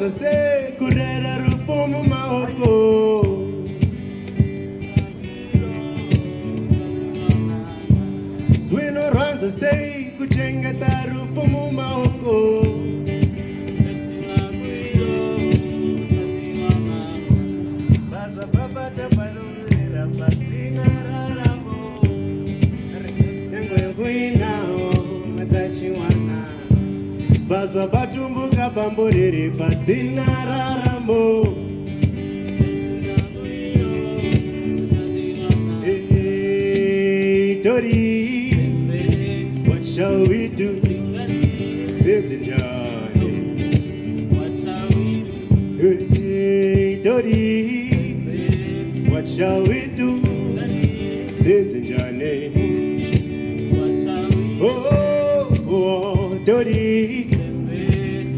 Swinoranza se kurera rufumu maoko. Swinoranza se kuchengeta rufumu maoko. Baba baba tabalurira pasina raramo. Ngwe nao matachiwana. Baba batumbuka bamborere pasina raramo. Hey, Tori, what shall we do? Since Johnny, what shall we do? Hey, Tori, what shall we do?